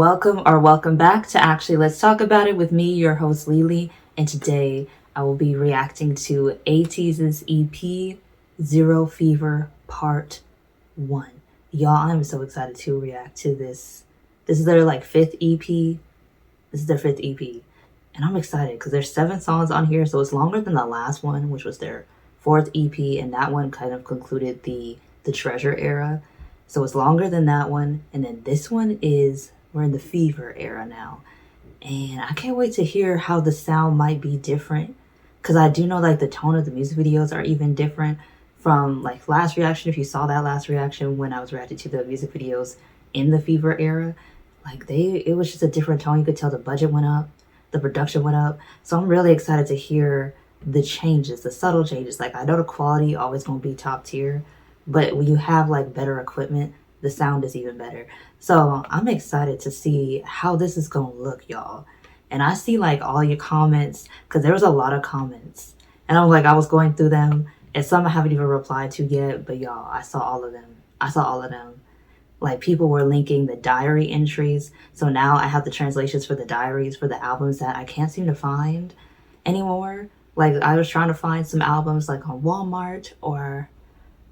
welcome back to Actually Let's Talk About It with me, your host Lily, and today I will be reacting to ATEEZ's EP Zero Fever Part 1. Y'all, I'm so excited to react to this. This is their fifth EP. This is their fifth EP. And I'm excited because there's 7 songs on here, so it's longer than the last one, which was their 4th EP, and that one kind of concluded the Treasure era. So it's longer than that one, and then this one is, we're in the Fever era now. And I can't wait to hear how the sound might be different, because I do know the tone of the music videos are even different from last reaction. If you saw that last reaction when I was reacting to the music videos in the Fever era, it was just a different tone. You could tell the budget went up, the production went up. So I'm really excited to hear the changes, the subtle changes. I know the quality always gonna be top tier, but when you have better equipment, the sound is even better. So I'm excited to see how this is gonna look, y'all. And I see all your comments, because there was a lot of comments, and I was going through them, and some I haven't even replied to yet, but y'all, I saw all of them. People were linking the diary entries, so now I have the translations for the diaries for the albums that I can't seem to find anymore. I was trying to find some albums on Walmart or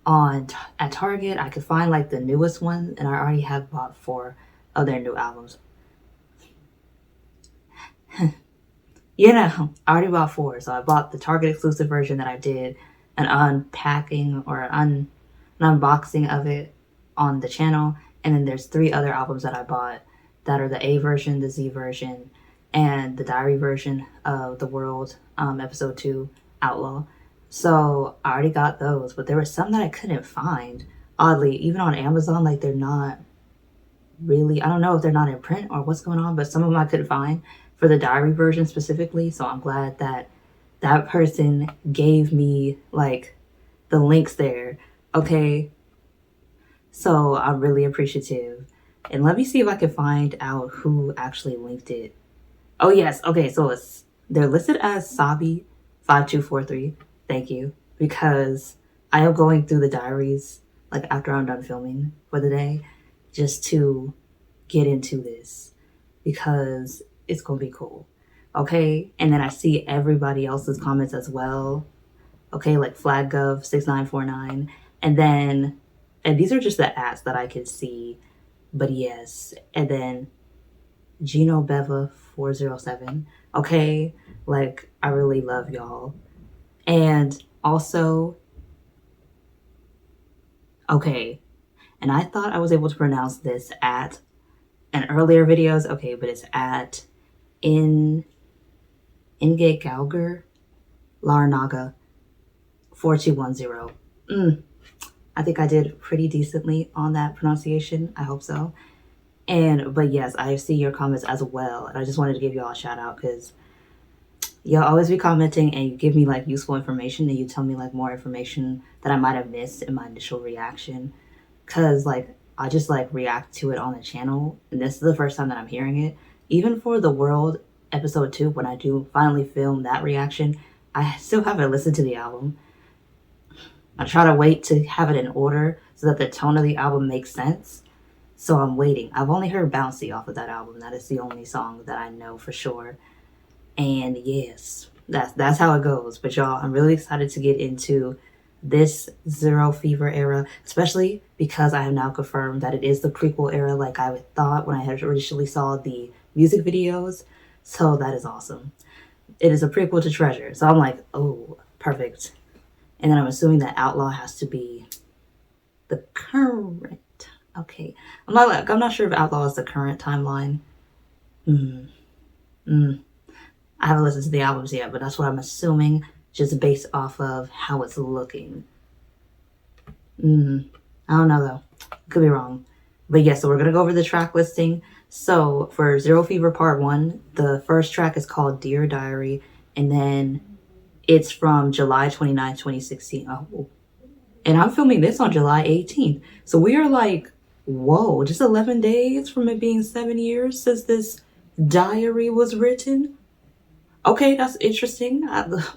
at Target. I could find the newest one, and I already have bought 4 of their new albums. I already bought 4. So I bought the Target exclusive version that I did an unpacking or an unboxing of it on the channel, and then there's 3 other albums that I bought that are the A version, the Z version, and the diary version of The World, episode 2, Outlaw. So I already got those, but there were some that I couldn't find. Oddly, even on Amazon, they're not really, I don't know if they're not in print or what's going on, but some of them I couldn't find for the diary version specifically. So I'm glad that that person gave me the links there. Okay. So I'm really appreciative. And let me see if I can find out who actually linked it. Oh yes, okay, so they're listed as Sabi5243. Thank you. Because I am going through the diaries after I'm done filming for the day, just to get into this, because it's gonna be cool. Okay, and then I see everybody else's comments as well. Okay, FlagGov6949, and these are just the ads that I can see, but yes, and then Gino Beva 407. Okay, I really love y'all. And also, okay, and I thought I was able to pronounce this at in earlier videos, okay, but it's at Inge Gauger Larnaga 4210. I think I did pretty decently on that pronunciation. I hope so. But yes, I see your comments as well, and I just wanted to give y'all a shout out, because y'all always be commenting and you give me useful information, and you tell me more information that I might have missed in my initial reaction, because I just react to it on the channel, and this is the first time that I'm hearing it. Even for The World episode 2, when I do finally film that reaction, I still haven't listened to the album. I try to wait to have it in order so that the tone of the album makes sense. So I'm waiting. I've only heard Bouncy off of that album. That is the only song that I know for sure. And yes, that's how it goes. But y'all, I'm really excited to get into this Zero Fever era, especially because I have now confirmed that it is the prequel era, like I thought when I had initially saw the music videos. So that is awesome. It is a prequel to Treasure. So I'm oh, perfect. And then I'm assuming that Outlaw has to be the current. Okay, I'm not sure if Outlaw is the current timeline. I haven't listened to the albums yet, but that's what I'm assuming, just based off of how it's looking. I don't know though. Could be wrong. But yeah, so we're gonna go over the track listing. So for Zero Fever Part 1, the first track is called Dear Diary, and then it's from July 29th, 2016. Oh, and I'm filming this on July 18th. So we are whoa, just 11 days from it being 7 years since this diary was written. Okay, that's interesting.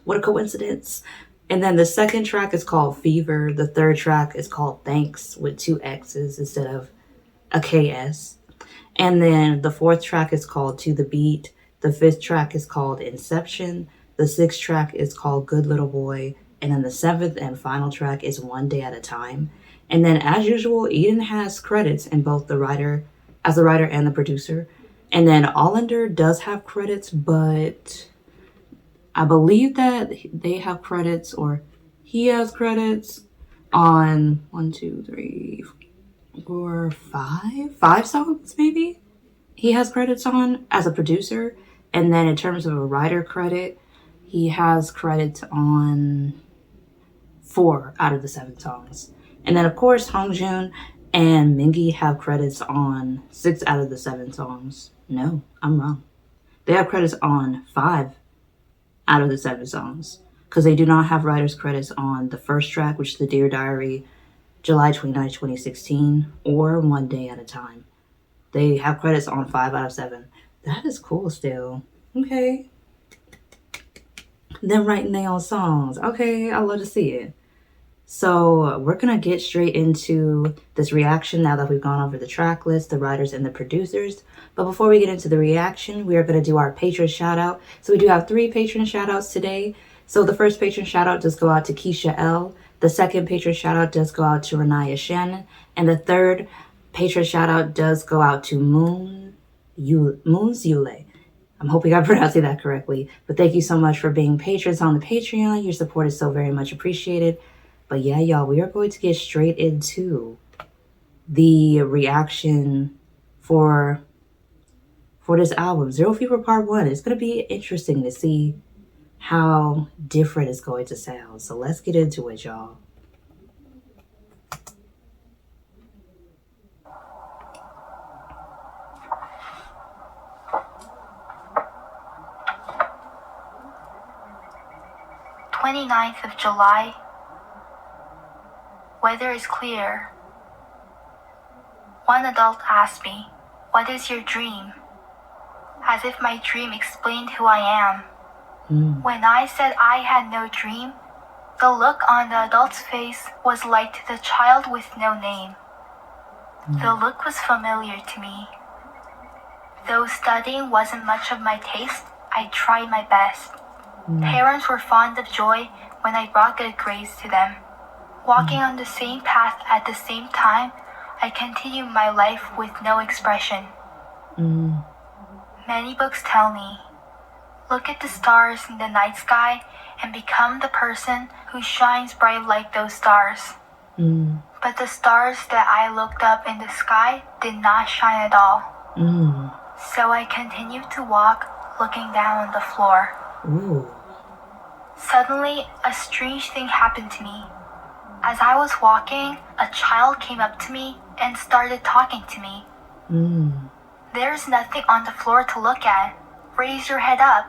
What a coincidence. And then the second track is called Fever. The third track is called Thanxx with 2 X's instead of a KS. And then the fourth track is called To the Beat. The fifth track is called Inception. The sixth track is called Good Little Boy. And then the seventh and final track is One Day at a Time. And then, as usual, Eden has credits in both the writer, as the writer and the producer. And then Allender does have credits, but I believe that they have credits, or he has credits on 5 songs, maybe he has credits on as a producer. And then in terms of a writer credit, he has credits on 4 out of the 7 songs. And then of course Hongjoon and Mingi have credits on 6 out of the 7 songs. No, I'm wrong. They have credits on 5 out of the 7 songs, because they do not have writer's credits on the first track, which is the Dear Diary, July 29, 2016, or One Day at a Time. They have credits on 5 out of 7. That is cool still. Okay. Them writing their own songs. Okay, I love to see it. So we're going to get straight into this reaction now that we've gone over the track list, the writers, and the producers. But before we get into the reaction, we are going to do our patron shout out. So we do have 3 patron shout outs today. So the first patron shout out does go out to Keisha L. The second patron shout out does go out to Renaya Shannon. And the third patron shout out does go out to Moons Yule. I'm hoping I'm pronouncing that correctly. But thank you so much for being patrons on the Patreon. Your support is so very much appreciated. But yeah, y'all, we are going to get straight into the reaction for this album, Zero Fever Part 1. It's going to be interesting to see how different it's going to sound. So let's get into it, y'all. July 29th. Weather is clear. One adult asked me, "What is your dream?" As if my dream explained who I am. When I said I had no dream, the look on the adult's face was like the child with no name. The look was familiar to me. Though studying wasn't much of my taste, I tried my best. Parents were fond of joy when I brought good grades to them. Walking on the same path at the same time, I continued my life with no expression. Many books tell me, look at the stars in the night sky and become the person who shines bright like those stars. But the stars that I looked up in the sky did not shine at all. So I continued to walk, looking down on the floor. Suddenly, a strange thing happened to me. As I was walking, a child came up to me and started talking to me. There's nothing on the floor to look at. Raise your head up.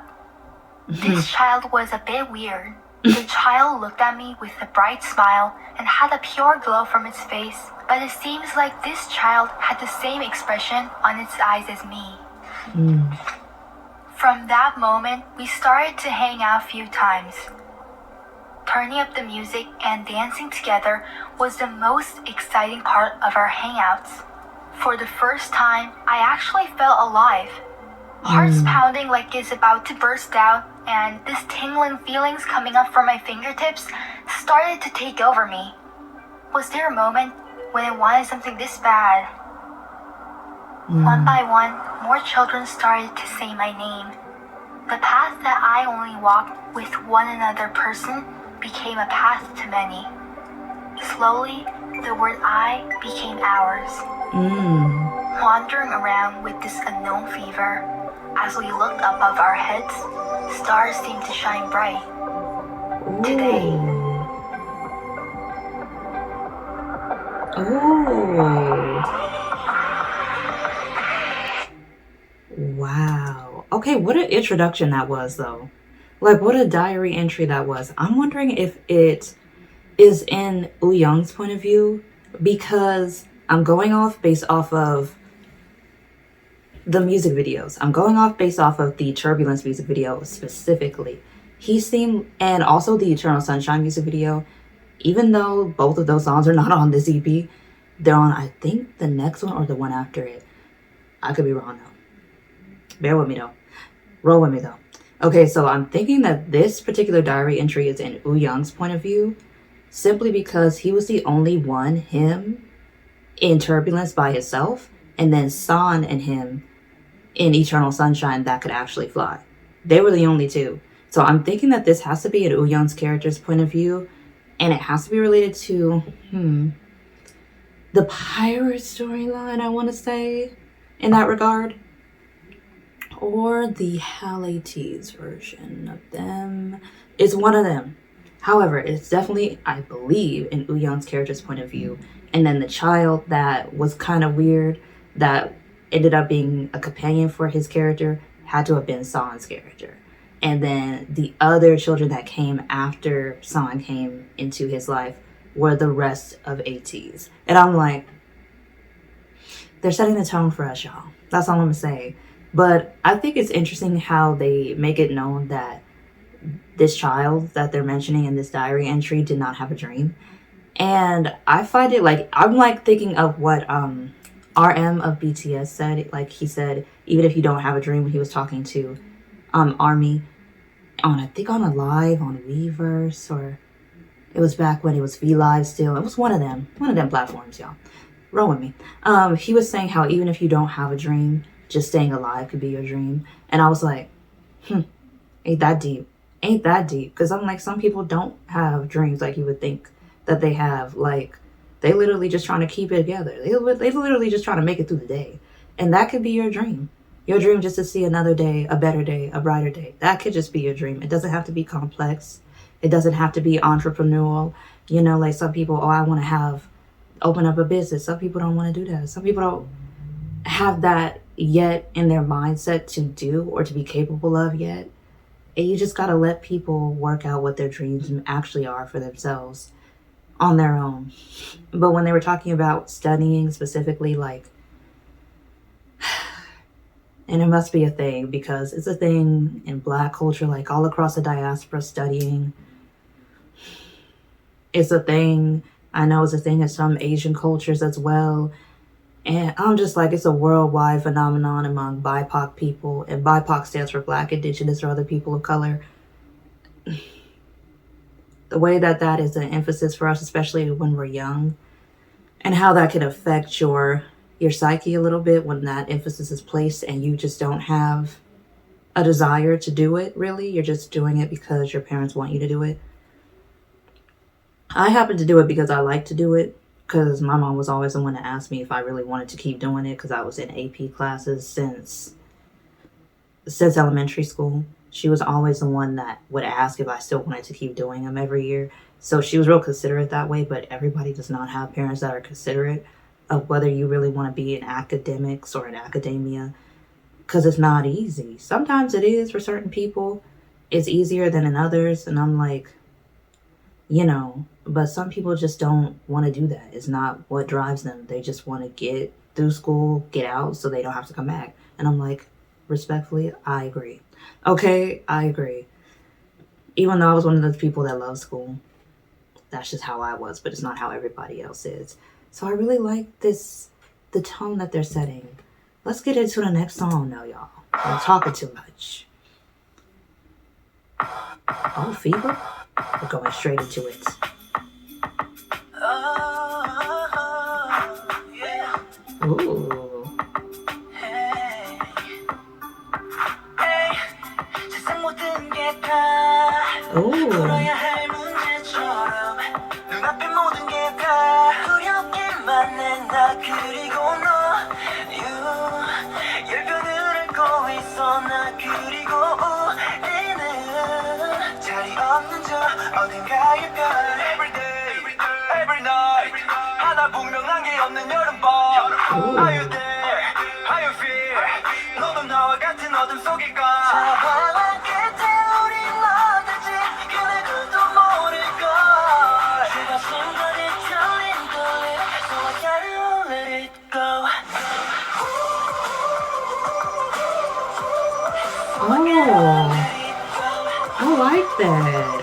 This child was a bit weird. The child looked at me with a bright smile and had a pure glow from its face, but it seems like this child had the same expression on its eyes as me. From that moment, we started to hang out a few times. Turning up the music and dancing together was the most exciting part of our hangouts. For the first time, I actually felt alive. Heart's pounding like it's about to burst out, and this tingling feelings coming up from my fingertips started to take over me. Was there a moment when I wanted something this bad? One by one, more children started to say my name. The path that I only walked with one another person became a path to many. Slowly, the word I became ours. Wandering around with this unknown fever, as we looked above our heads, stars seemed to shine bright. Today. Wow. Okay, what an introduction that was, though. Like, what a diary entry that was. I'm wondering if it is in Woo-young's point of view, because I'm going off based off of the music videos. I'm going off based off of the Turbulence music video specifically. He seemed, and also the Eternal Sunshine music video, even though both of those songs are not on this EP, they're on, I think, the next one or the one after it. I could be wrong though. Bear with me though. Roll with me though. Okay, so I'm thinking that this particular diary entry is in Young's point of view, simply because he was the only one, him, in Turbulence by himself, and then San and him in Eternal Sunshine that could actually fly. They were the only two. So I'm thinking that this has to be in Young's character's point of view, and it has to be related to, the pirate storyline, I want to say, in that regard. Or the ATEEZ version of them. It's one of them. However, it's definitely, I believe, in Young's character's point of view. And then the child that was kind of weird, that ended up being a companion for his character, had to have been San's character. And then the other children that came after San came into his life were the rest of ATEEZ. And I'm like, they're setting the tone for us, y'all. That's all I'm gonna say. But I think it's interesting how they make it known that this child that they're mentioning in this diary entry did not have a dream. And I find it like, I'm like thinking of what RM of BTS said. Like he said, even if you don't have a dream, when he was talking to ARMY on, I think on a live on Weverse, or it was back when it was V Live still. It was one of them platforms, y'all. Roll with me. He was saying how even if you don't have a dream, just staying alive could be your dream. And I was like, ain't that deep. Because I'm like, some people don't have dreams like you would think that they have. Like, they literally just trying to keep it together. They literally just trying to make it through the day. And that could be your dream. Your dream just to see another day, a better day, a brighter day. That could just be your dream. It doesn't have to be complex. It doesn't have to be entrepreneurial. You know, like some people, I want to open up a business. Some people don't want to do that. Some people don't have that yet in their mindset to do or to be capable of yet. And you just got to let people work out what their dreams actually are for themselves on their own. But when they were talking about studying specifically, like, and it must be a thing because it's a thing in Black culture, like all across the diaspora, studying. It's a thing. I know it's a thing in some Asian cultures as well. And I'm just like, it's a worldwide phenomenon among BIPOC people. And BIPOC stands for Black, Indigenous, or other people of color. The way that is an emphasis for us, especially when we're young. And how that can affect your psyche a little bit when that emphasis is placed and you just don't have a desire to do it, really. You're just doing it because your parents want you to do it. I happen to do it because I like to do it. Because my mom was always the one to ask me if I really wanted to keep doing it, because I was in AP classes since elementary school. She was always the one that would ask if I still wanted to keep doing them every year. So she was real considerate that way, but everybody does not have parents that are considerate of whether you really want to be in academics or in academia, because it's not easy. Sometimes it is for certain people. It's easier than in others, and I'm like, you know, but some people just don't want to do that. It's not what drives them. They just want to get through school, get out, so they don't have to come back. And I'm like, respectfully, I agree. Okay, I agree. Even though I was one of those people that love school, that's just how I was, but it's not how everybody else is. So I really like the tone that they're setting. Let's get into the next song now, y'all. I'm talking too much. Oh, Fever? We're going straight into it. Ooh. Every night 하나 분명한 게 없는 여름밤 Are you there? How you feel? 너도 나와 같은 어둠 속일까 차가운 끝에 우린 어떨지 그 누구도 모를걸 내가 순간에 틀린 걸림 So I gotta let it go Oh, I like that.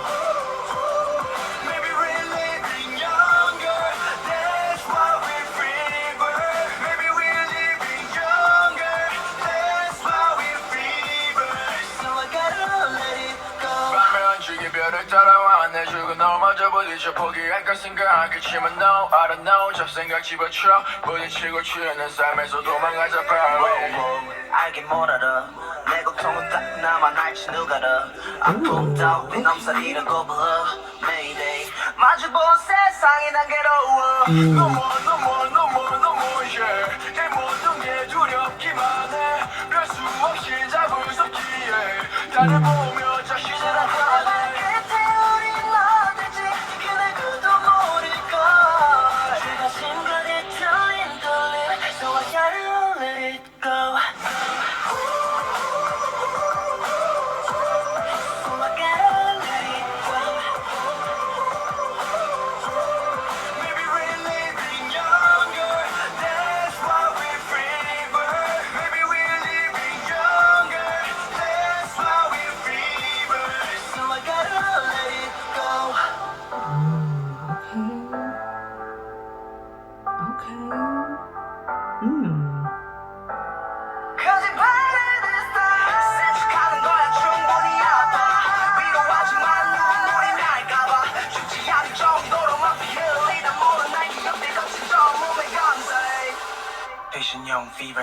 따라와 내 죽은 너마저 부딪혀 포기할까 생각하겠지만 no I don't know 잡생각 집어쳐 부딪히고 취하는 삶에서 도망가자 far away 알긴 뭘 알아 내 고통은 딱 나만 알지 누가 알아 아픔 따윈 넘사리라고 불러 Mayday 마주본 세상이 난 괴로워 No more no more no more no more yeah 내 모든 게 두렵기만 해별 수 없이 잡을 수 없기에 나를 보며 자신을 하네 Fever.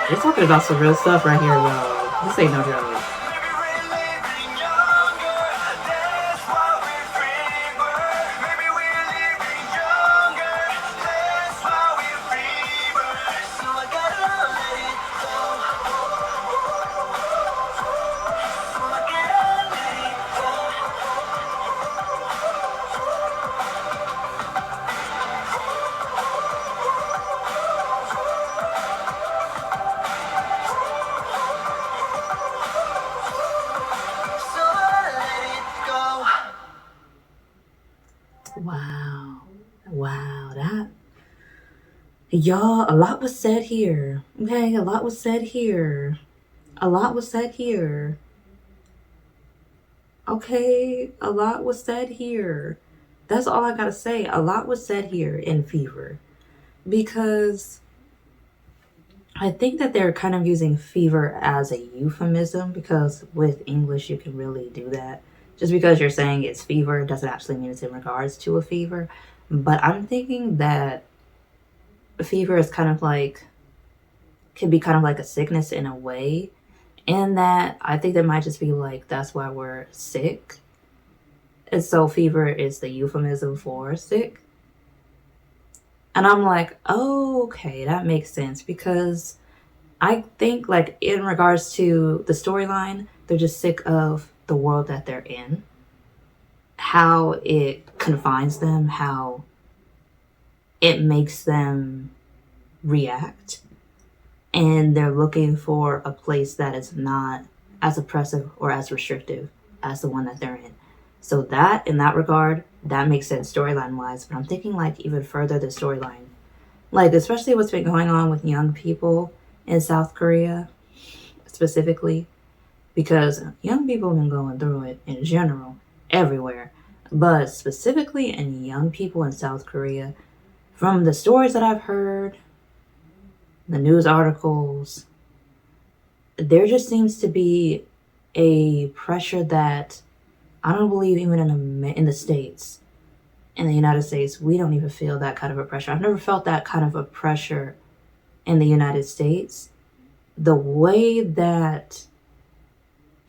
We're talking about some real stuff right here, y'all. This ain't no joke. Wow, that, y'all, a lot was said here. Okay, a lot was said here. Okay, a lot was said here. That's all I gotta say. A lot was said here in Fever. Because I think that they're kind of using fever as a euphemism, because with English you can really do that. Just because you're saying it's fever doesn't actually mean it's in regards to a fever. But I'm thinking that fever is kind of like, can be kind of like a sickness in a way. And that I think that might just be like, that's why we're sick. And so fever is the euphemism for sick. And I'm like, oh, okay, that makes sense. Because I think like in regards to the storyline, they're just sick of the world that they're in. How it confines them, how it makes them react. And they're looking for a place that is not as oppressive or as restrictive as the one that they're in. So that, in that regard, that makes sense storyline wise. But I'm thinking like even further the storyline. Like especially what's been going on with young people in South Korea specifically. Because young people have been going through it in general, everywhere. But specifically in young people in South Korea, from the stories that I've heard, the news articles, there just seems to be a pressure that I don't believe even in the States, in the United States, we don't even feel that kind of a pressure. I've never felt that kind of a pressure in the United States. The way that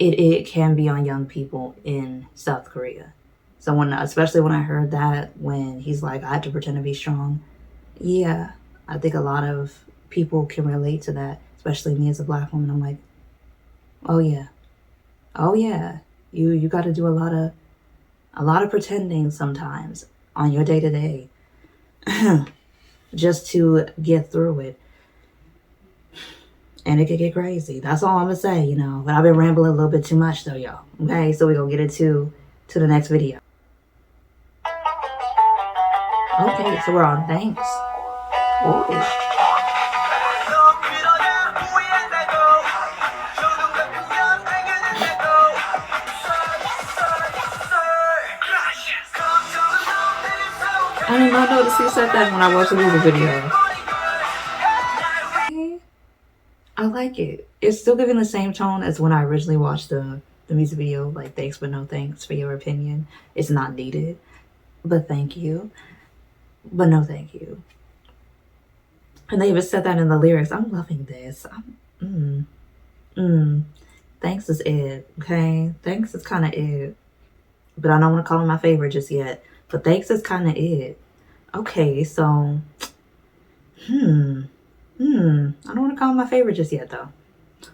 it can be on young people in South Korea. So especially when I heard that, when he's like, I had to pretend to be strong. Yeah, I think a lot of people can relate to that, especially me as a Black woman. I'm like, oh yeah, you got to do a lot of pretending sometimes on your day to day, just to get through it. And it could get crazy. That's all I'm gonna say, you know. But I've been rambling a little bit too much though, y'all. Okay, so we're gonna get into the next video. Okay, so we're on Thanxx. Oh. I did not notice he said that when I watched the music video. Okay. I like it. It's still giving the same tone as when I originally watched the music video, like thanks but no thanks for your opinion. It's not needed, but thank you. But no thank you. And they even said that in the lyrics. I'm loving this. Thanks is it, okay? Thanks is kind of it. But I don't want to call him my favorite just yet. But thanks is kind of it. Okay, so, I don't want to call him my favorite just yet, though.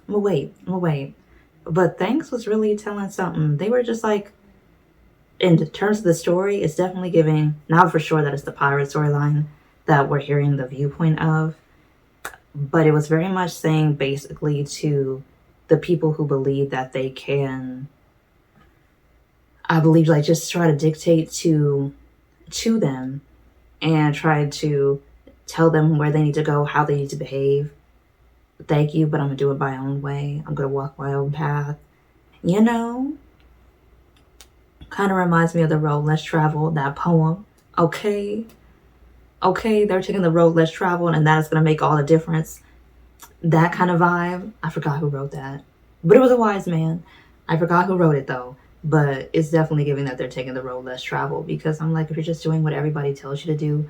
I'm gonna wait. But Thanxx was really telling something. They were just like, in terms of the story, it's definitely giving, not for sure that it's the pirate storyline that we're hearing the viewpoint of, but it was very much saying basically to the people who believe that they can, I believe, like just try to dictate to them and try to tell them where they need to go, how they need to behave. Thank you, but I'm gonna do it my own way. I'm gonna walk my own path. You know, kind of reminds me of the road less traveled, that poem. Okay, they're taking the road less traveled, and that's gonna make all the difference. That kind of vibe. I forgot who wrote that, but it was a wise man. I forgot who wrote it though, but it's definitely giving that they're taking the road less traveled, because I'm like, if you're just doing what everybody tells you to do,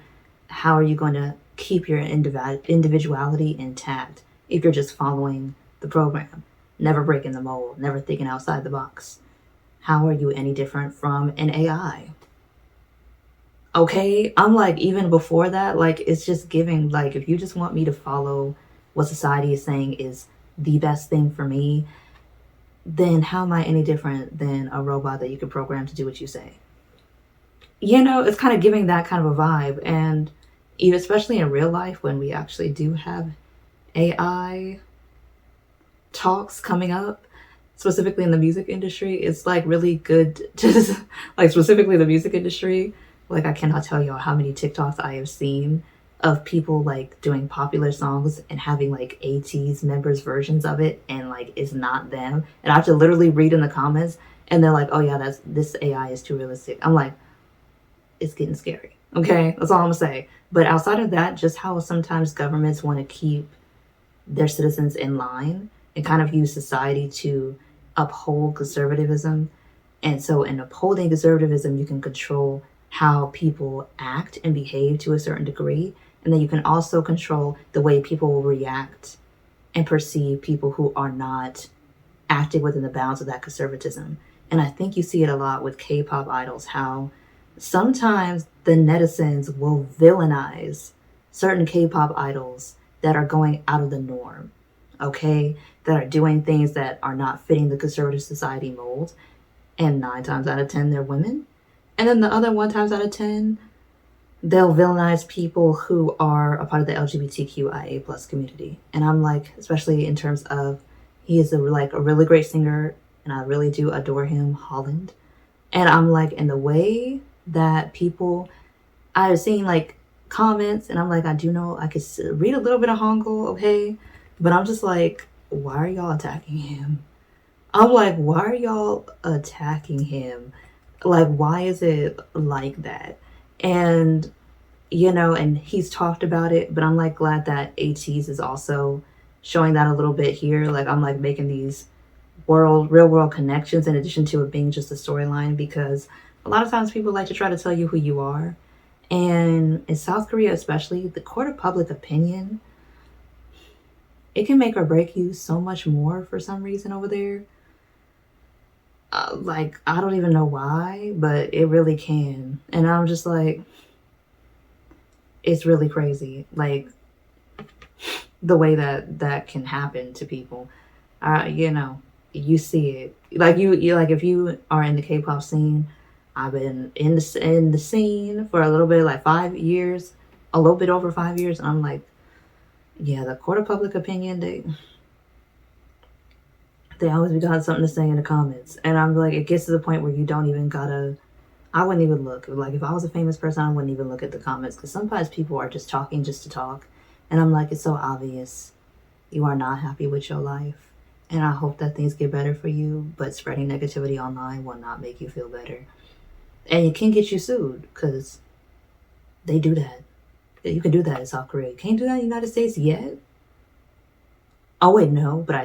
how are you going to keep your individuality intact if you're just following the program, never breaking the mold, never thinking outside the box? How are you any different from an AI? Okay, I'm like, even before that, like, it's just giving, like, if you just want me to follow what society is saying is the best thing for me, then how am I any different than a robot that you can program to do what you say? You know, it's kind of giving that kind of a vibe. And even especially in real life, when we actually do have AI talks coming up, specifically in the music industry, it's like really good to like, specifically the music industry. Like, I cannot tell y'all how many TikToks I have seen of people like doing popular songs and having like ATEEZ members versions of it, and like it's not them. And I have to literally read in the comments, and they're like, "Oh yeah, this AI is too realistic." I'm like, it's getting scary. Okay, that's all I'm gonna say. But outside of that, just how sometimes governments want to keep their citizens in line and kind of use society to uphold conservatism. And so in upholding conservatism, you can control how people act and behave to a certain degree. And then you can also control the way people will react and perceive people who are not acting within the bounds of that conservatism. And I think you see it a lot with K-pop idols, how sometimes the netizens will villainize certain K-pop idols that are going out of the norm, okay? That are doing things that are not fitting the conservative society mold. And 9 times out of 10, they're women. And then the other 1 times out of 10, they'll villainize people who are a part of the LGBTQIA plus community. And I'm like, especially in terms of, he is a really great singer, and I really do adore him, Holland. And I'm like, in the way that people, I've seen like comments, and I'm like, I do know I could read a little bit of Hangul, okay? But I'm just like, why are y'all attacking him? I'm like, why are y'all attacking him? Like, why is it like that? And, you know, and he's talked about it, but I'm like glad that ATEEZ is also showing that a little bit here. Like, I'm like making these real world connections in addition to it being just a storyline, because a lot of times people like to try to tell you who you are. And in South Korea, especially, the court of public opinion, it can make or break you so much more for some reason over there. Like, I don't even know why, but it really can. And I'm just like, it's really crazy. Like, the way that can happen to people. You know, you see it. Like, you like, if you are in the K-pop scene, I've been in the scene for a little bit, like 5 years, a little bit over 5 years. And I'm like, yeah, the court of public opinion, they always got something to say in the comments. And I'm like, it gets to the point where you don't even gotta, I wouldn't even look. Like, if I was a famous person, I wouldn't even look at the comments, because sometimes people are just talking just to talk. And I'm like, it's so obvious you are not happy with your life. And I hope that things get better for you, but spreading negativity online will not make you feel better. And it can get you sued, because they do that. You can do that in South Korea. You can't do that in the United States yet. Oh wait, no, but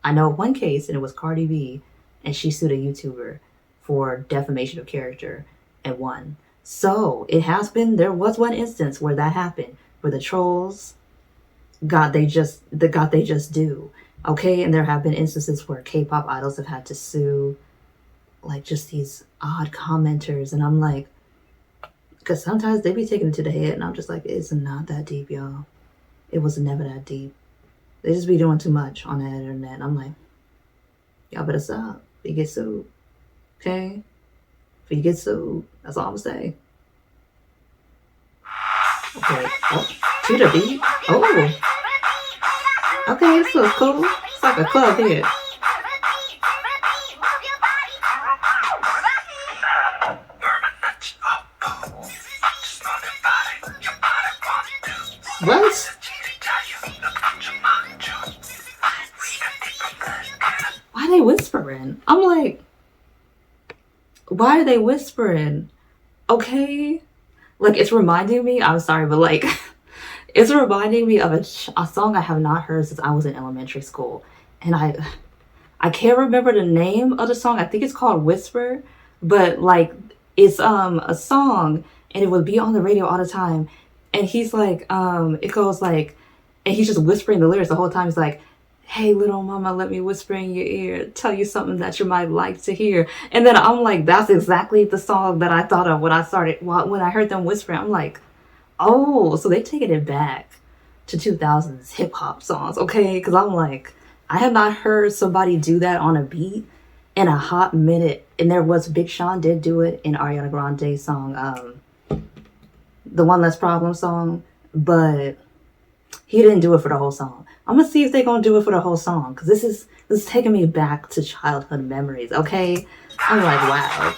I know one case, and it was Cardi B, and she sued a YouTuber for defamation of character and won. So it has been. There was one instance where that happened, where the trolls got they just do. Okay, and there have been instances where K-pop idols have had to sue, like just these odd commenters, and I'm like, because sometimes they be taking it to the head, and I'm just like, it's not that deep, y'all. It was never that deep. They just be doing too much on the internet. I'm like, y'all better stop. If you get sued, okay? If you get sued, that's all I'm saying. Okay, oh, to the beat. Oh, okay, this feels cool. It's like a club here. What? Why are they whispering? I'm like, why are they whispering? Okay, like it's reminding me. I'm sorry, but like, it's reminding me of a song I have not heard since I was in elementary school, and I can't remember the name of the song. I think it's called Whisper, but like it's a song, and it would be on the radio all the time. And he's like, it goes like, and he's just whispering the lyrics the whole time. He's like, "Hey, little mama, let me whisper in your ear, tell you something that you might like to hear." And then I'm like, that's exactly the song that I thought of when I heard them whispering. I'm like, oh, so they taking it back to 2000s hip hop songs, okay? Because I'm like, I have not heard somebody do that on a beat in a hot minute. And there was Big Sean did do it in Ariana Grande's song, the One Less Problem song, but he didn't do it for the whole song. I'm gonna see if they're gonna do it for the whole song, because this is taking me back to childhood memories, okay? I'm like, wow.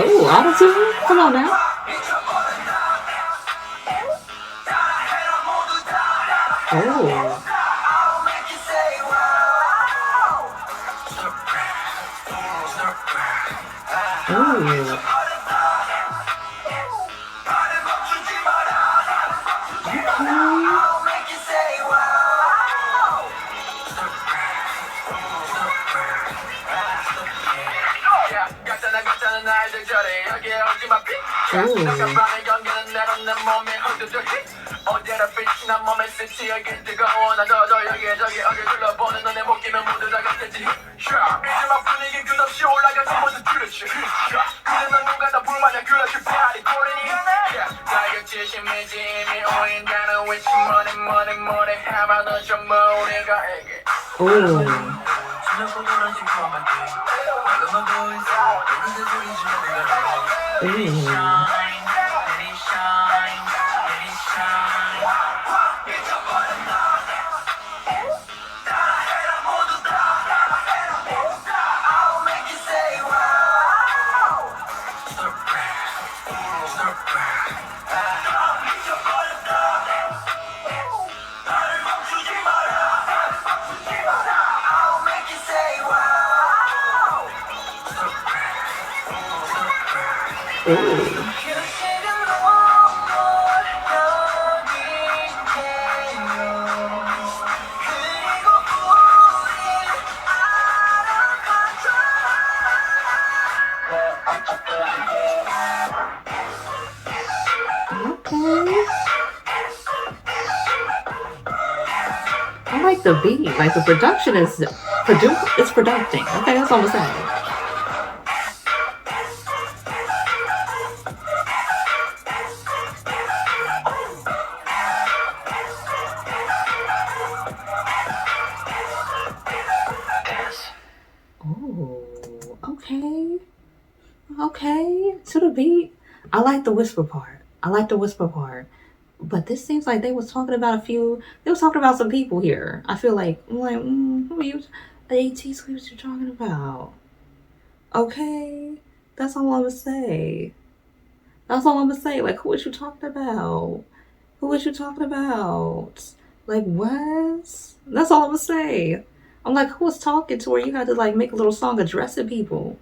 Oh, auto-tune? Come on now. Oh. I like the beat. Like the production is it's producing. Okay, that's all I'm saying. Okay, to the beat. I like the whisper part. But this seems like they was talking about some people here. I feel like, who are you? The ATEEZ, who was you talking about? Okay? That's all I'm gonna say. That's all I'm gonna say. Like, who was you talking about? Who was you talking about? Like, what? That's all I'm gonna say. I'm like, who was talking to where you had to like make a little song addressing people,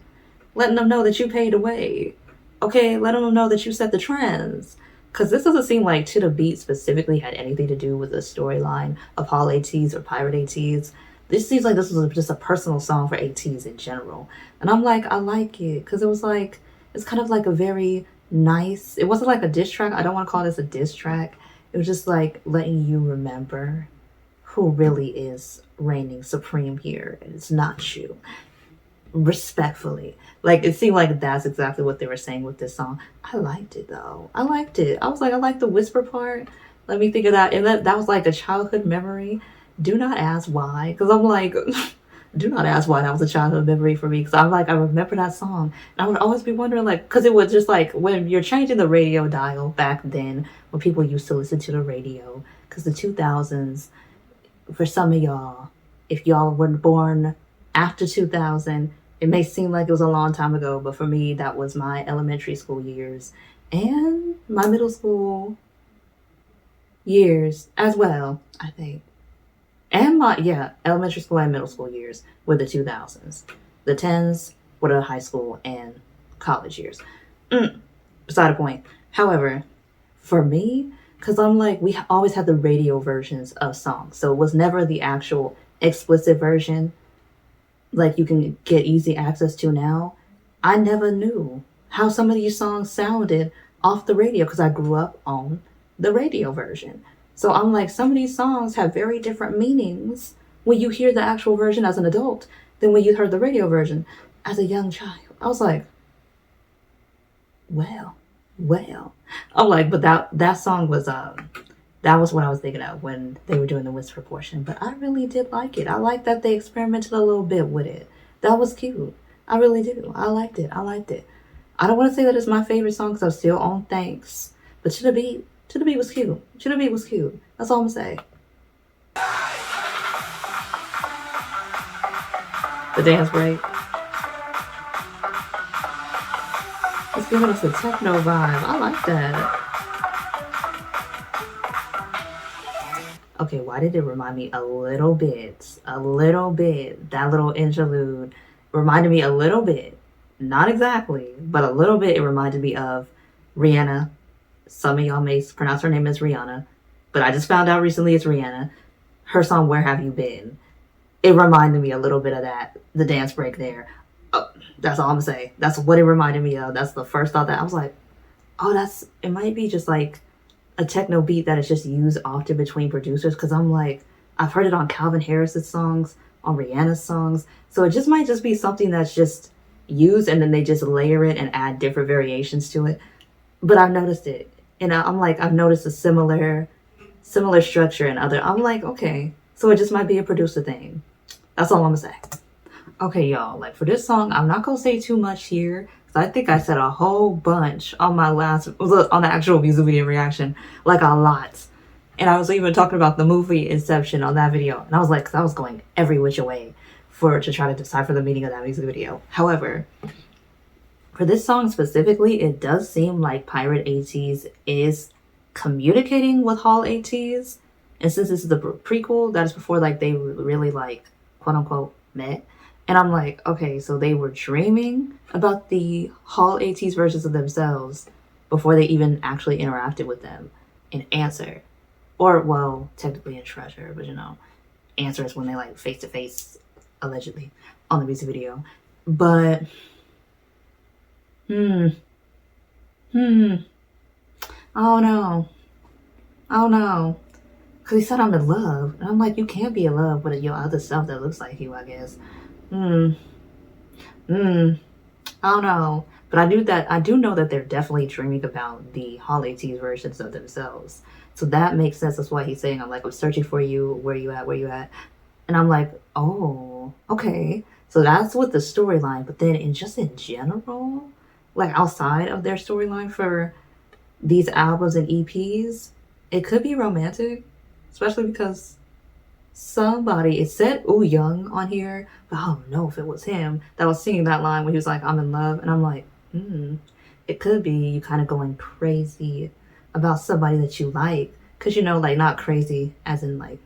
letting them know that you paid away. Okay, letting them know that you set the trends. Because this doesn't seem like To The Beat specifically had anything to do with the storyline of Hall ATEEZ or Pirate ATEEZ. This seems like this was just a personal song for ATEEZ in general. And I'm like, I like it. Because it was like, it's kind of like a very nice, it wasn't like a diss track. I don't want to call this a diss track. It was just like letting you remember who really is reigning supreme here. And it's not you, respectfully. Like, it seemed like that's exactly what they were saying with this song. I liked it though. I liked it. I was like, I like the whisper part. Let me think of that. And that was like a childhood memory. Do not ask why. Because I'm like, do not ask why that was a childhood memory for me. Because I'm like, I remember that song. And I would always be wondering, like, because it was just like when you're changing the radio dial back then, when people used to listen to the radio. Because the 2000s, for some of y'all, if y'all were born after 2000, it may seem like it was a long time ago, but for me, that was my elementary school years and my middle school years as well, I think. And elementary school and middle school years were the 2000s. The 10s were the high school and college years. Beside the point. However, for me, because I'm like, we always had the radio versions of songs. So it was never the actual explicit version like you can get easy access to now. I never knew how some of these songs sounded off the radio because I grew up on the radio version. So I'm like, some of these songs have very different meanings when you hear the actual version as an adult than when you heard the radio version as a young child. I was like, well. I'm like, but that song was that was what I was thinking of when they were doing the whisper portion. But I really did like it. I like that they experimented a little bit with it. That was cute. I really do. I liked it. I don't want to say that it's my favorite song because I'm still on Thanxx. But To The Beat was cute. To The Beat was cute. That's all I'm gonna say. The dance break. It's giving us a techno vibe. I like that. Okay, why did it remind me a little bit? That little interlude reminded me a little bit. Not exactly, but a little bit. It reminded me of Rihanna. Some of y'all may pronounce her name as Rihanna, but I just found out recently it's Rihanna. Her song, Where Have You Been? It reminded me a little bit of that. The dance break there. Oh, that's all I'm gonna say. That's what it reminded me of. That's the first thought that I was like, oh, it might be just like a techno beat that is just used often between producers. Cause I'm like, I've heard it on Calvin Harris's songs, on Rihanna's songs. So it just might just be something that's just used and then they just layer it and add different variations to it. But I've noticed it. And I'm like, I've noticed a similar structure in other. I'm like, okay, so it just might be a producer thing. That's all I'm gonna say. Okay, y'all, like for this song, I'm not gonna say too much here because I think I said a whole bunch on on the actual music video reaction, like a lot. And I was even talking about the movie Inception on that video, and I was like, because I was going every which way to try to decipher the meaning of that music video. However, for this song specifically, it does seem like Pirate ATEEZ is communicating with Hall ATEEZ, and since this is the prequel, that is before like they really like quote unquote met. And I'm like, okay, so they were dreaming about the Hall ATEEZ versions of themselves before they even actually interacted with them in Answer. Or, well, technically in Treasure, but Answer is when they like face to face, allegedly, on the music video. But, I don't know. Because he said I'm in love. And I'm like, you can't be in love with your other self that looks like you, I guess. I don't know. But I do know that they're definitely dreaming about the Hall ATEEZ versions of themselves. So that makes sense. That's why he's saying, I'm searching for you. Where you at? And I'm like, oh, okay. So that's with the storyline. But then in general, like outside of their storyline for these albums and EPs, it could be romantic, especially because somebody, it said Ooh Young on here, but I don't know if it was him that was singing that line when he was like, I'm in love. And I'm like, it could be you kind of going crazy about somebody that you like. Because, you know, like not crazy as in like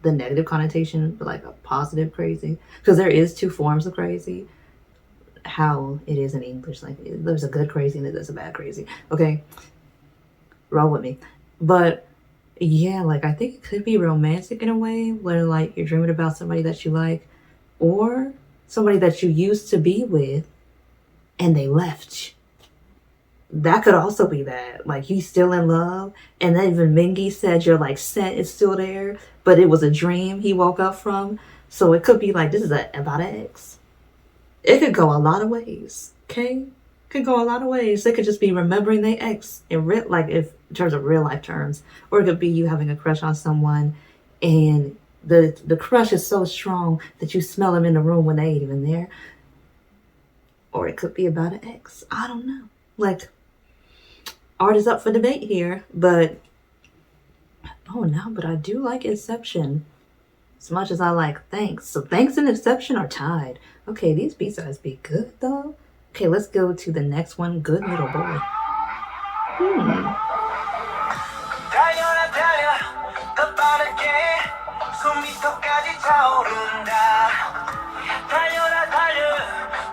the negative connotation, but like a positive crazy. Because there is two forms of crazy. How it is in English. Like there's a good crazy and there's a bad crazy. Okay? Roll with me. But yeah, like I think it could be romantic in a way where like you're dreaming about somebody that you like or somebody that you used to be with and they left you. That could also be that. Like he's still in love and then even Mingy said your like scent is still there, but it was a dream he woke up from. So it could be like this is about an ex. It could go a lot of ways. Okay? Could go a lot of ways. They could just be remembering their ex in real, like if in terms of real life terms, or it could be you having a crush on someone, and the crush is so strong that you smell them in the room when they ain't even there. Or it could be about an ex. I don't know. Like art is up for debate here, but oh no, but I do like Inception as much as I like Thanxx. So Thanxx and Inception are tied. Okay, these B-sides be good though. Okay, let's go to the next one. Good Little Boy. 달려라 달려 더 빠르게 숨이 턱까지 차오른다 달려라 달려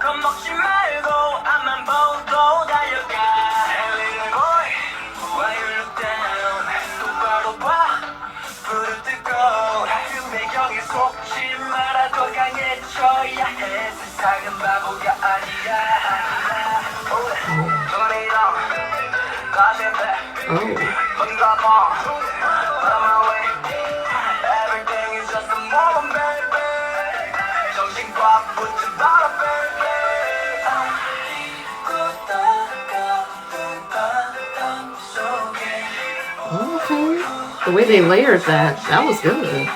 겁먹지 말고 앞만 보고 달려가 Hey little boy, why you look down 똑바로 봐 불을 뜨고 그 배경에 속지 말아 더 강해져야 해 세상은 바보가 아니야 Turn it on, pass it back Drop on, on my way Everything is just a moment, baby 정신 꽉 붙지 마라, baby Okay. The way they layered that was good.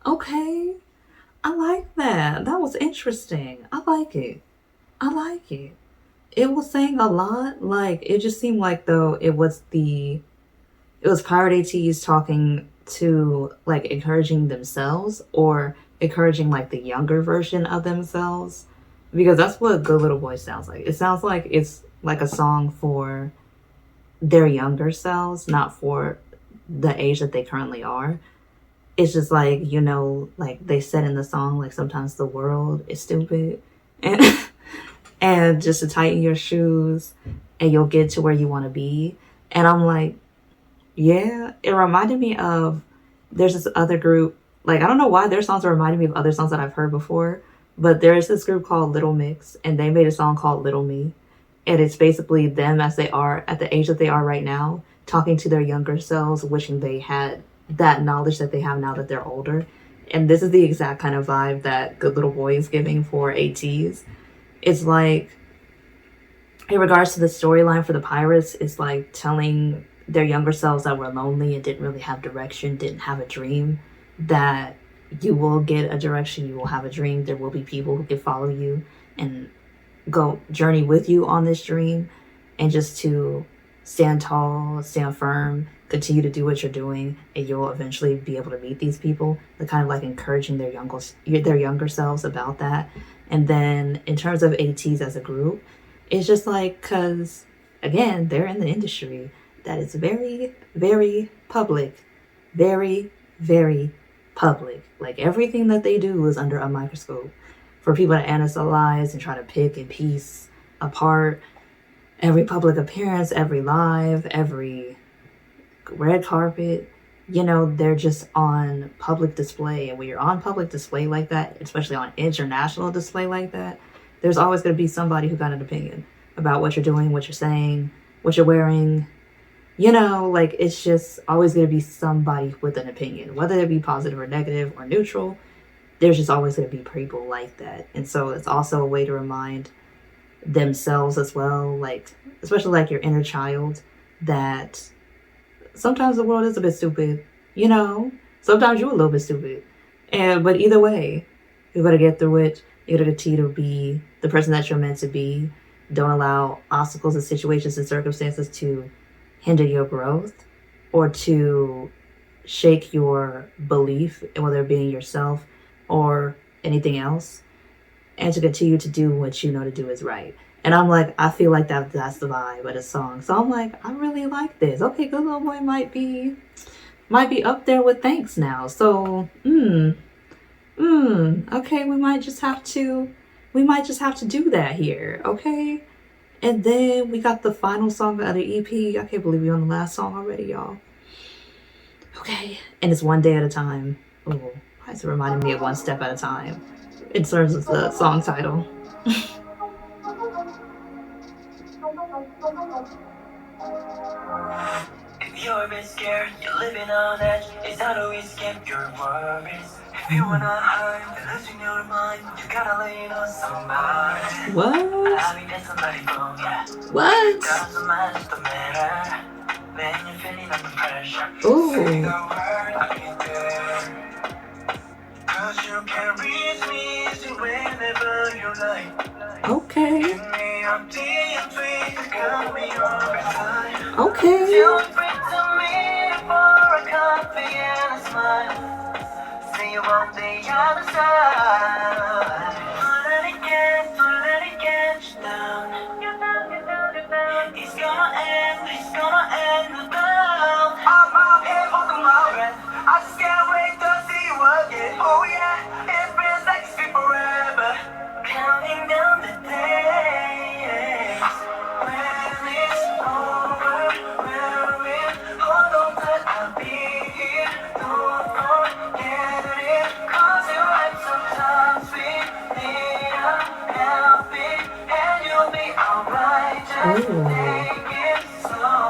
Okay. I like that. That was interesting. I like it. it was saying a lot. Like, it just seemed like though it was Pirate ATEEZ talking to, like, encouraging themselves or encouraging, like, the younger version of themselves. Because that's what Good Little Boy sounds like. It sounds like it's like a song for their younger selves, not for the age that they currently are. It's just like, you know, like they said in the song, like sometimes the world is stupid. And, and just to tighten your shoes and you'll get to where you want to be. And I'm like, yeah, it reminded me of, there's this other group, like, I don't know why their songs are reminding me of other songs that I've heard before, but there's this group called Little Mix, and they made a song called Little Me. And it's basically them as they are at the age that they are right now, talking to their younger selves, wishing they had that knowledge that they have now that they're older. And this is the exact kind of vibe that Good Little Boy is giving for ATEEZ. It's like, in regards to the storyline for the Pirates, it's like telling their younger selves that were lonely and didn't really have direction, didn't have a dream, that you will get a direction, you will have a dream, there will be people who can follow you and go journey with you on this dream, and just to stand tall, stand firm, continue to do what you're doing, and you'll eventually be able to meet these people. They're kind of like encouraging their younger selves about that. And then in terms of ATEEZ as a group, it's just like, because again, they're in the industry that is very, very public, very, very public. Like, everything that they do is under a microscope for people to analyze and try to pick and piece apart. Every public appearance, every live, every red carpet, you know, they're just on public display. And when you're on public display like that, especially on international display like that, there's always going to be somebody who got an opinion about what you're doing, what you're saying, what you're wearing. You know, like, it's just always going to be somebody with an opinion, whether it be positive or negative or neutral. There's just always going to be people like that. And so it's also a way to remind themselves as well, like, especially like your inner child, that sometimes the world is a bit stupid, you know, sometimes you're a little bit stupid. But either way, you got to get through it. You got to continue to be the person that you're meant to be. Don't allow obstacles and situations and circumstances to hinder your growth or to shake your belief in whether it being yourself or anything else, and to continue to do what you know to do is right. And I'm like, I feel like that's the vibe of the song. So I'm like, I really like this. Okay, Good Little Boy might be up there with Thanxx now. So okay, we might just have to do that here, okay? And then we got the final song of the EP. I can't believe we're on the last song already, y'all. Okay, and it's One Day at a Time. Oh, why is it reminding me of One Step at a Time in terms of the song title? If you're a bit scared, you're living on edge, it's not always skip your worries. If you wanna hide, you're losing your mind, you gotta lean on somebody. What? Having that somebody phone, yeah. What? Doesn't matter. When you're feeling under pressure, Ooh. say the word, I'll be there. 'Cause you can reach me easy whenever you like. Okay. Give me up the sweet, got me over time. Okay. Feel free to me for a coffee and a smile. See you on the other side. Don't let it get you down. It's gonna end now. I'm out here holding my breath. I just can't wait to see you again. Oh yeah, it feels like it's been forever. Counting down the days. When it's over, we're in. Hold on tight, I'll be here. Don't forget it. 'Cause you're right, sometimes we need a helping, and you'll be alright. Just take it slow,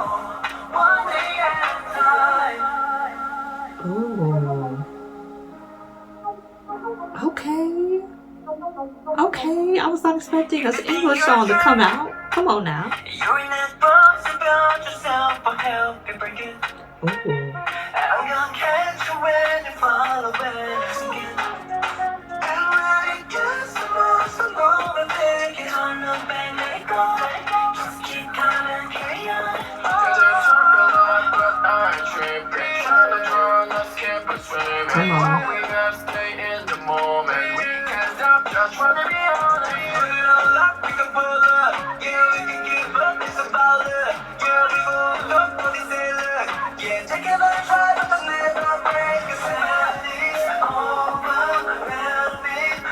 one day at a time. Ooh. Okay, I was not expecting an English song to come out. Come on now. You're in that box about yourself, I'll help you break it. Ooh. I'm gonna catch you when you fall away again. And when it gets the most, I'm gonna take it on the back, let it go. Come on. We gotta stay in the moment. We can't stop, just wanna be honest. Put it all up, we can pull up. Yeah, we can keep up, it's about it. Yeah, we gon' look, what they say, look. Yeah, take it like try, but don't never break. 'Cause it's overwhelming.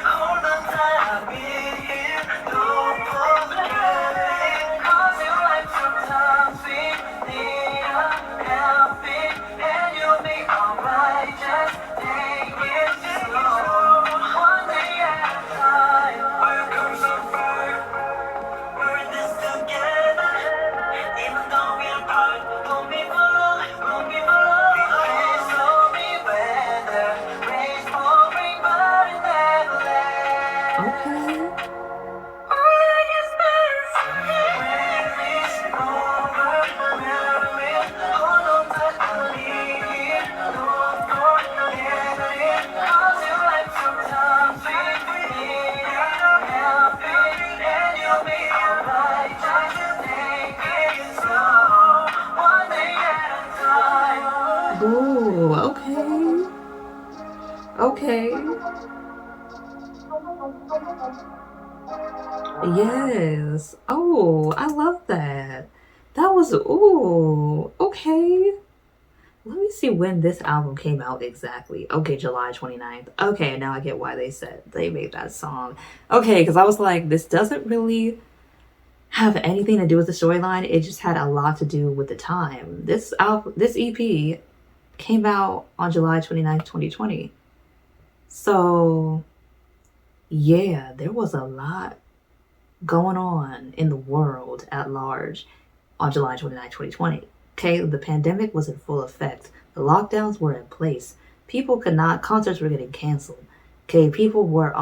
Hold on tight, I'll be here. Don't forget it. 'Cause you like sometimes we need a helping. And you'll be alright, just take it slow. One day at a time. Welcome so far. We're in this together. Even though we're apart, don't be for long, don't be for long. Please don't be better. Raise for bring, but it never lasts. Okay. All I can space. When it's overwhelming, hold on tight, I'll be here. Don't forget it. 'Cause you like sometimes we need a helping. And you'll be alright, just take it slow. One day at a time. Ooh, okay. Okay. Yes. Oh, I love that. That was, ooh, okay. Let me see when this album came out exactly. Okay, July 29th. Okay, now I get why they said they made that song. Okay, because I was like, this doesn't really have anything to do with the storyline. It just had a lot to do with the time. This EP came out on July 29th, 2020. So, yeah, there was a lot going on in the world at large on July 29th, 2020. Okay, the pandemic was in full effect. The lockdowns were in place. People could not, concerts were getting canceled. Okay, people were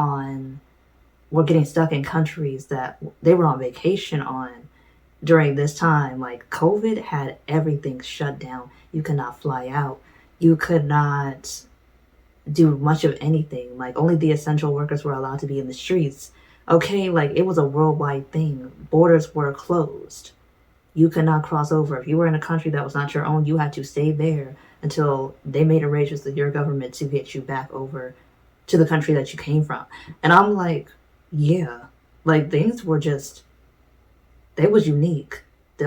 getting stuck in countries that they were on vacation on during this time. Like, COVID had everything shut down. You could not fly out. You could not do much of anything. Like, only the essential workers were allowed to be in the streets. Okay, like, it was a worldwide thing. Borders were closed. You could not cross over. If you were in a country that was not your own, you had to stay there until they made arrangements with your government to get you back over to the country that you came from. And I'm like, yeah, like, things were just, they was unique. They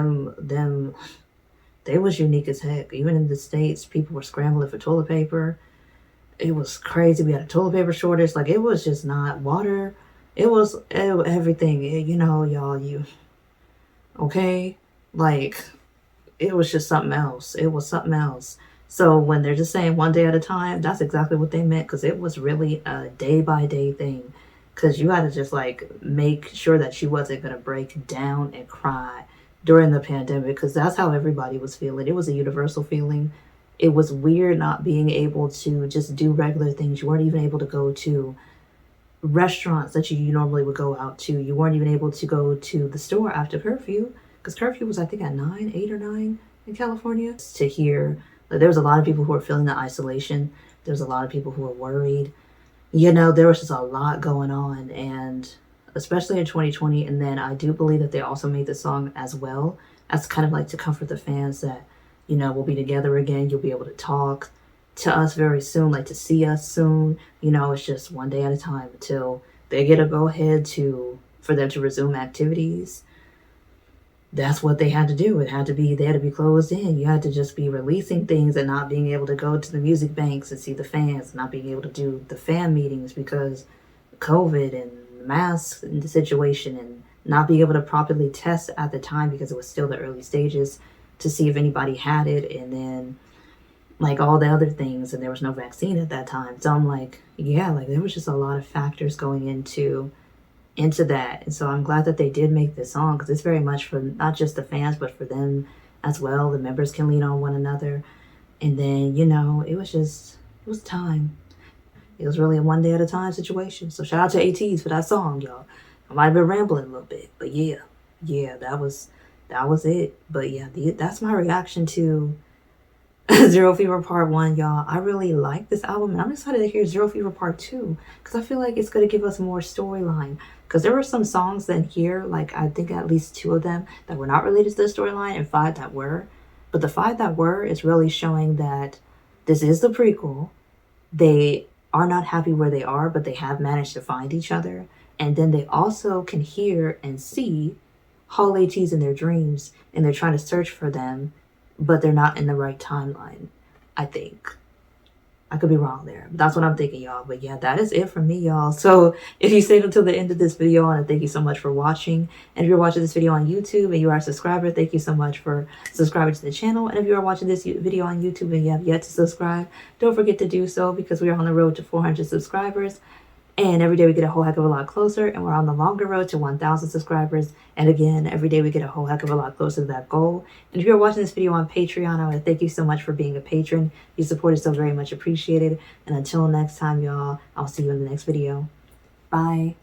was unique as heck. Even in the States, people were scrambling for toilet paper. It was crazy. We had a toilet paper shortage. Like, it was just not water. It was everything. You know, y'all, okay? Like, it was just something else. It was something else. So when they're just saying one day at a time, that's exactly what they meant, because it was really a day-by-day thing. Because you had to just, like, make sure that she wasn't going to break down and cry during the pandemic, because that's how everybody was feeling. It was a universal feeling. It was weird not being able to just do regular things. You weren't even able to go to restaurants that you normally would go out to. You weren't even able to go to the store after curfew, because curfew was, I think, at 8 or 9 in California. To hear, like, there was a lot of people who were feeling the isolation. There was a lot of people who were worried. You know, there was just a lot going on, and especially in 2020. And then I do believe that they also made the song as well as kind of like to comfort the fans that, you know, we'll be together again. You'll be able to talk to us very soon, like to see us soon. You know, it's just one day at a time until they get a go ahead for them to resume activities. That's what they had to do. They had to be closed in. You had to just be releasing things and not being able to go to the music banks and see the fans, not being able to do the fan meetings because COVID and the masks and the situation, and not being able to properly test at the time because it was still the early stages to see if anybody had it, and then like all the other things, and there was no vaccine at that time. So I'm like, yeah, like there was just a lot of factors going into that. And so I'm glad that they did make this song, because it's very much for not just the fans but for them as well. The members can lean on one another. And then, you know, it was time. It was really a one day at a time situation. So shout out to ATEEZ for that song, y'all. I might have been rambling a little bit, but yeah, that was it. But yeah, that's my reaction to Zero Fever Part 1, y'all. I really like this album, and I'm excited to hear Zero Fever Part 2, because I feel like it's going to give us more storyline. Because there were some songs in here, like I think at least 2 of them, that were not related to the storyline, and 5 that were. But the 5 that were is really showing that this is the prequel. they are not happy where they are, but they have managed to find each other. And then they also can hear and see Hall ATEEZ in their dreams, and they're trying to search for them, but they're not in the right timeline, I think. I could be wrong there. But that's what I'm thinking, y'all. But yeah, that is it from me, y'all. So if you stayed until the end of this video, I want to thank you so much for watching. And if you're watching this video on YouTube and you are a subscriber, thank you so much for subscribing to the channel. And if you are watching this video on YouTube and you have yet to subscribe, don't forget to do so, because we are on the road to 400 subscribers. And every day we get a whole heck of a lot closer, and we're on the longer road to 1,000 subscribers. And again, every day we get a whole heck of a lot closer to that goal. And if you're watching this video on Patreon, I want to thank you so much for being a patron. Your support is so very much appreciated. And until next time, y'all, I'll see you in the next video. Bye.